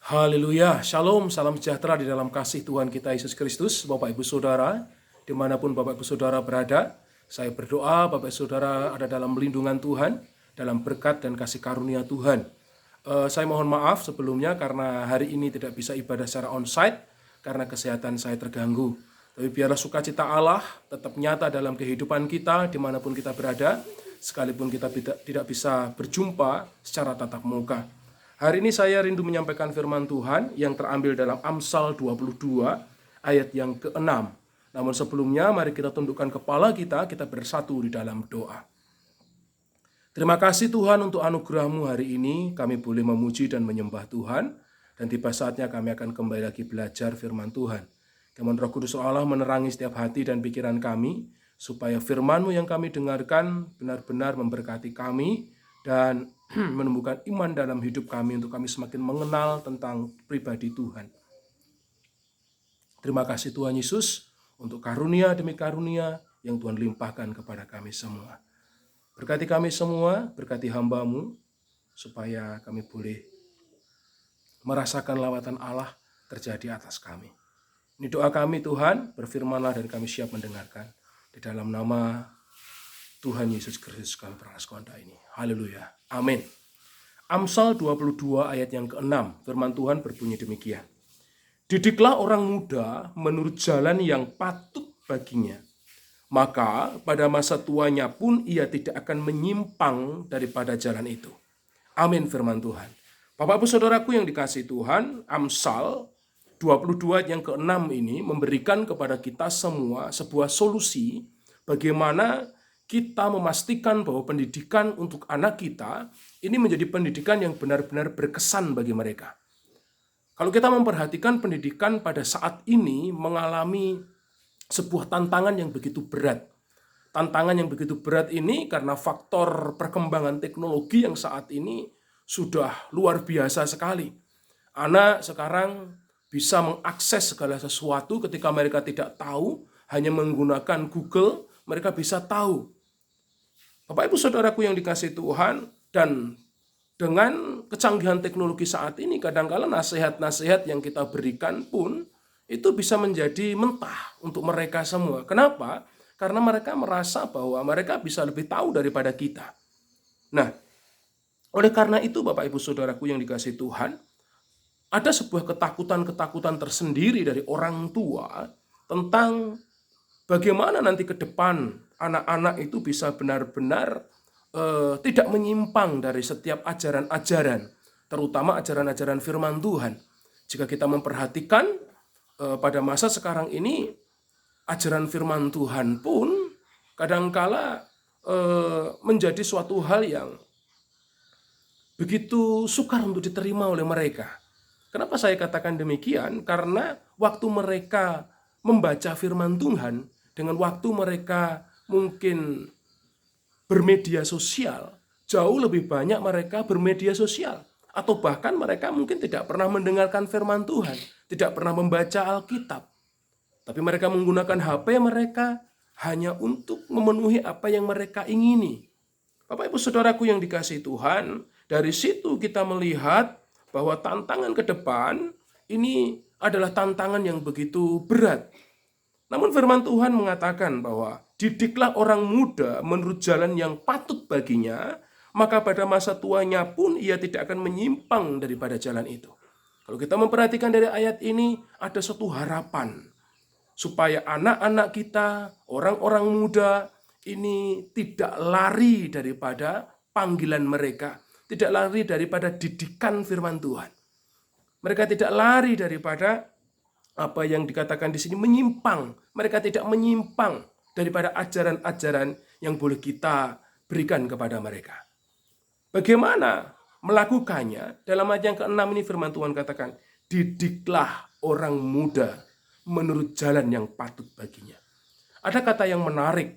Haleluya, shalom, salam sejahtera di dalam kasih Tuhan kita Yesus Kristus. Bapak Ibu Saudara, dimanapun Bapak Ibu Saudara berada, saya berdoa Bapak Ibu Saudara ada dalam lindungan Tuhan, dalam berkat dan kasih karunia Tuhan. Saya mohon maaf sebelumnya karena hari ini tidak bisa ibadah secara onsite, karena kesehatan saya terganggu. Tapi biarlah sukacita Allah tetap nyata dalam kehidupan kita, dimanapun kita berada, sekalipun kita tidak bisa berjumpa secara tatap muka. Hari ini saya rindu menyampaikan firman Tuhan yang terambil dalam Amsal 22 ayat yang ke-6. Namun sebelumnya mari kita tundukkan kepala kita bersatu di dalam doa. Terima kasih Tuhan untuk anugerah-Mu hari ini, kami boleh memuji dan menyembah Tuhan, dan tiba saatnya kami akan kembali lagi belajar firman Tuhan. Kemudian Roh Kudus Allah menerangi setiap hati dan pikiran kami, supaya firman-Mu yang kami dengarkan benar-benar memberkati kami, dan menumbuhkan iman dalam hidup kami untuk kami semakin mengenal tentang pribadi Tuhan. Terima kasih Tuhan Yesus untuk karunia demi karunia yang Tuhan limpahkan kepada kami semua. Berkati kami semua, berkati hamba-Mu, supaya kami boleh merasakan lawatan Allah terjadi atas kami. Ini doa kami Tuhan, berfirmanlah dan kami siap mendengarkan. Di dalam nama Tuhan Yesus Kristus kami beraskonda ini. Haleluya. Amin. Amsal 22 ayat yang ke-6. Firman Tuhan berbunyi demikian. Didiklah orang muda menurut jalan yang patut baginya. Maka pada masa tuanya pun ia tidak akan menyimpang daripada jalan itu. Amin firman Tuhan. Bapak Ibu Saudaraku yang dikasihi Tuhan, Amsal 22 ayat yang ke-6 ini memberikan kepada kita semua sebuah solusi bagaimana kita memastikan bahwa pendidikan untuk anak kita ini menjadi pendidikan yang benar-benar berkesan bagi mereka. Kalau kita memperhatikan pendidikan pada saat ini mengalami sebuah tantangan yang begitu berat. Tantangan yang begitu berat ini karena faktor perkembangan teknologi yang saat ini sudah luar biasa sekali. Anak sekarang bisa mengakses segala sesuatu ketika mereka tidak tahu, hanya menggunakan Google, mereka bisa tahu. Bapak Ibu Saudaraku yang dikasihi Tuhan, dan dengan kecanggihan teknologi saat ini, kadang-kala nasihat-nasihat yang kita berikan pun itu bisa menjadi mentah untuk mereka semua. Kenapa? Karena mereka merasa bahwa mereka bisa lebih tahu daripada kita. Nah, oleh karena itu Bapak Ibu Saudaraku yang dikasihi Tuhan, ada sebuah ketakutan-ketakutan tersendiri dari orang tua tentang bagaimana nanti ke depan anak-anak itu bisa benar-benar tidak menyimpang dari setiap ajaran-ajaran, terutama ajaran-ajaran firman Tuhan. Jika kita memperhatikan pada masa sekarang ini, ajaran firman Tuhan pun kadangkala menjadi suatu hal yang begitu sukar untuk diterima oleh mereka. Kenapa saya katakan demikian? Karena waktu mereka membaca firman Tuhan, dengan waktu mereka mungkin bermedia sosial, jauh lebih banyak mereka bermedia sosial. Atau bahkan mereka mungkin tidak pernah mendengarkan firman Tuhan, tidak pernah membaca Alkitab. Tapi mereka menggunakan HP mereka hanya untuk memenuhi apa yang mereka ingini. Bapak Ibu Saudaraku yang dikasihi Tuhan, dari situ kita melihat bahwa tantangan ke depan ini adalah tantangan yang begitu berat. Namun firman Tuhan mengatakan bahwa didiklah orang muda menurut jalan yang patut baginya, maka pada masa tuanya pun ia tidak akan menyimpang daripada jalan itu. Kalau kita memperhatikan dari ayat ini, ada suatu harapan supaya anak-anak kita, orang-orang muda ini tidak lari daripada panggilan mereka, tidak lari daripada didikan firman Tuhan. Mereka tidak lari daripada apa yang dikatakan di sini menyimpang. Mereka tidak menyimpang daripada ajaran-ajaran yang boleh kita berikan kepada mereka. Bagaimana melakukannya? Dalam ayat yang ke-6 ini firman Tuhan katakan, didiklah orang muda menurut jalan yang patut baginya. Ada kata yang menarik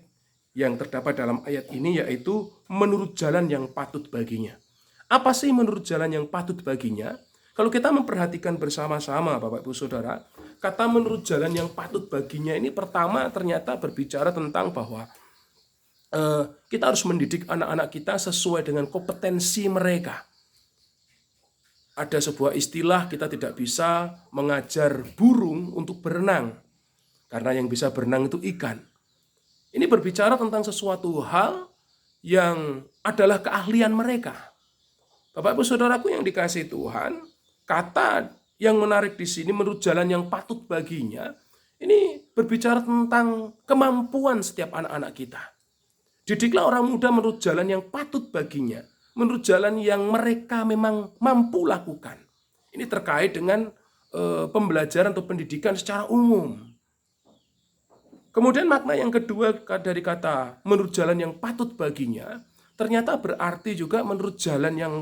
yang terdapat dalam ayat ini, yaitu menurut jalan yang patut baginya. Apa sih menurut jalan yang patut baginya? Kalau kita memperhatikan bersama-sama Bapak Ibu Saudara, kata menurut jalan yang patut baginya ini pertama ternyata berbicara tentang bahwa kita harus mendidik anak-anak kita sesuai dengan kompetensi mereka. ada sebuah istilah, kita tidak bisa mengajar burung untuk berenang. Karena yang bisa berenang itu ikan. Ini berbicara tentang sesuatu hal yang adalah keahlian mereka. Bapak Ibu Saudaraku yang dikasihi Tuhan, kata yang menarik di sini menurut jalan yang patut baginya, ini berbicara tentang kemampuan setiap anak-anak kita. Didiklah orang muda menurut jalan yang patut baginya, menurut jalan yang mereka memang mampu lakukan. Ini terkait dengan pembelajaran atau pendidikan secara umum. Kemudian makna yang kedua dari kata menurut jalan yang patut baginya, ternyata berarti juga menurut jalan yang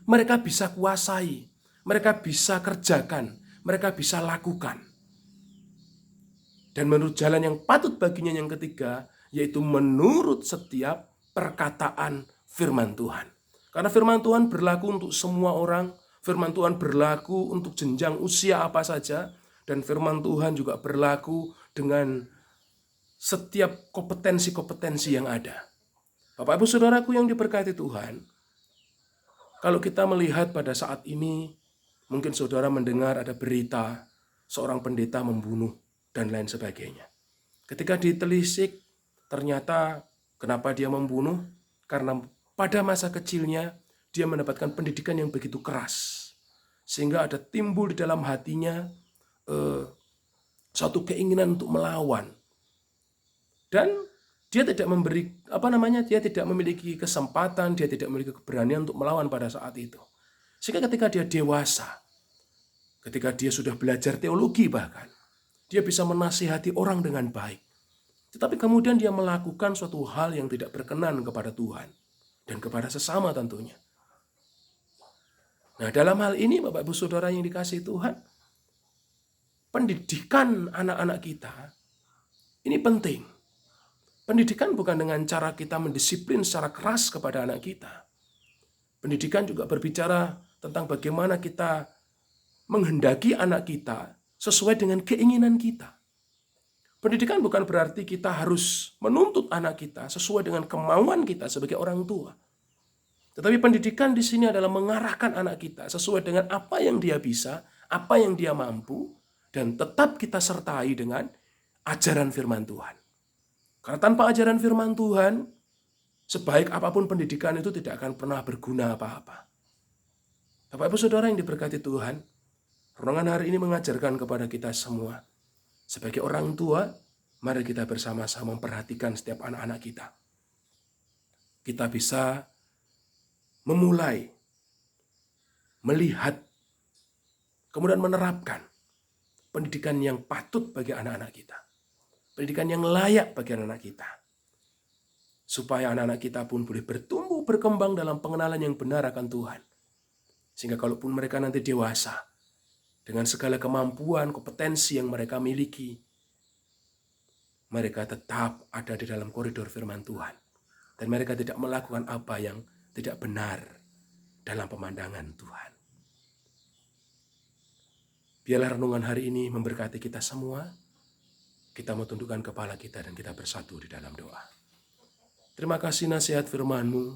mereka bisa kuasai, mereka bisa kerjakan, mereka bisa lakukan. Dan menurut jalan yang patut baginya yang ketiga, yaitu menurut setiap perkataan firman Tuhan. Karena firman Tuhan berlaku untuk semua orang, firman Tuhan berlaku untuk jenjang usia apa saja, dan firman Tuhan juga berlaku dengan setiap kompetensi-kompetensi yang ada. Bapak Ibu Saudaraku yang diberkati Tuhan, kalau kita melihat pada saat ini, mungkin saudara mendengar ada berita seorang pendeta membunuh dan lain sebagainya. Ketika ditelisik, ternyata kenapa dia membunuh? Karena pada masa kecilnya dia mendapatkan pendidikan yang begitu keras. Sehingga ada timbul di dalam hatinya suatu keinginan untuk melawan. Dan dia tidak dia tidak memiliki kesempatan, dia tidak memiliki keberanian untuk melawan pada saat itu. Sehingga ketika dia dewasa, ketika dia sudah belajar teologi bahkan, dia bisa menasihati orang dengan baik. Tetapi kemudian dia melakukan suatu hal yang tidak berkenan kepada Tuhan dan kepada sesama tentunya. Nah, dalam hal ini Bapak Ibu Saudara yang dikasihi Tuhan, pendidikan anak-anak kita ini penting. Pendidikan bukan dengan cara kita mendisiplin secara keras kepada anak kita. Pendidikan juga berbicara tentang bagaimana kita menghendaki anak kita sesuai dengan keinginan kita. Pendidikan bukan berarti kita harus menuntut anak kita sesuai dengan kemauan kita sebagai orang tua. Tetapi pendidikan di sini adalah mengarahkan anak kita sesuai dengan apa yang dia bisa, apa yang dia mampu, dan tetap kita sertai dengan ajaran firman Tuhan. Karena tanpa ajaran firman Tuhan, sebaik apapun pendidikan itu tidak akan pernah berguna apa-apa. Bapak Ibu Saudara yang diberkati Tuhan, renungan hari ini mengajarkan kepada kita semua, sebagai orang tua, mari kita bersama-sama memperhatikan setiap anak-anak kita. Kita bisa memulai, melihat, kemudian menerapkan pendidikan yang patut bagi anak-anak kita. Pendidikan yang layak bagi anak-anak kita. Supaya anak-anak kita pun boleh bertumbuh, berkembang dalam pengenalan yang benar akan Tuhan. Sehingga kalaupun mereka nanti dewasa, dengan segala kemampuan, kompetensi yang mereka miliki, mereka tetap ada di dalam koridor firman Tuhan. Dan mereka tidak melakukan apa yang tidak benar dalam pemandangan Tuhan. Biarlah renungan hari ini memberkati kita semua. Kita mau tundukkan kepala kita dan kita bersatu di dalam doa. Terima kasih nasihat firman-Mu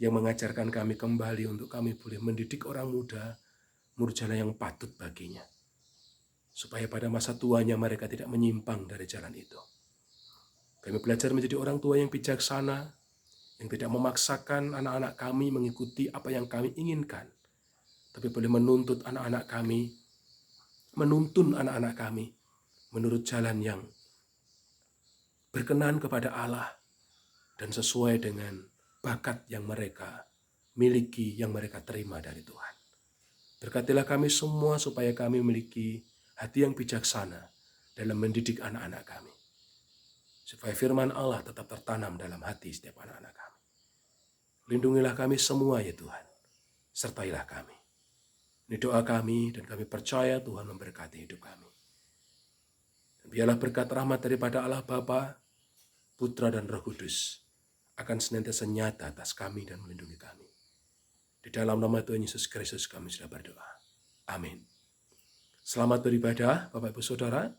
yang mengajarkan kami kembali untuk kami boleh mendidik orang muda menurut jalan yang patut baginya. Supaya pada masa tuanya mereka tidak menyimpang dari jalan itu. Kami belajar menjadi orang tua yang bijaksana, yang tidak memaksakan anak-anak kami mengikuti apa yang kami inginkan. Tapi boleh menuntun anak-anak kami menurut jalan yang berkenan kepada Allah dan sesuai dengan bakat yang mereka miliki, yang mereka terima dari Tuhan. Berkatilah kami semua supaya kami memiliki hati yang bijaksana dalam mendidik anak-anak kami. Supaya firman Allah tetap tertanam dalam hati setiap anak-anak kami. Lindungilah kami semua ya Tuhan. Sertailah kami. Ini doa kami dan kami percaya Tuhan memberkati hidup kami. Dan biarlah berkat rahmat daripada Allah Bapa, Putra dan Roh Kudus akan senantiasa nyata atas kami dan melindungi kami. Di dalam nama Tuhan Yesus Kristus kami sudah berdoa. Amin. Selamat beribadah Bapak Ibu Saudara.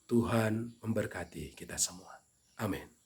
Tuhan memberkati kita semua. Amin.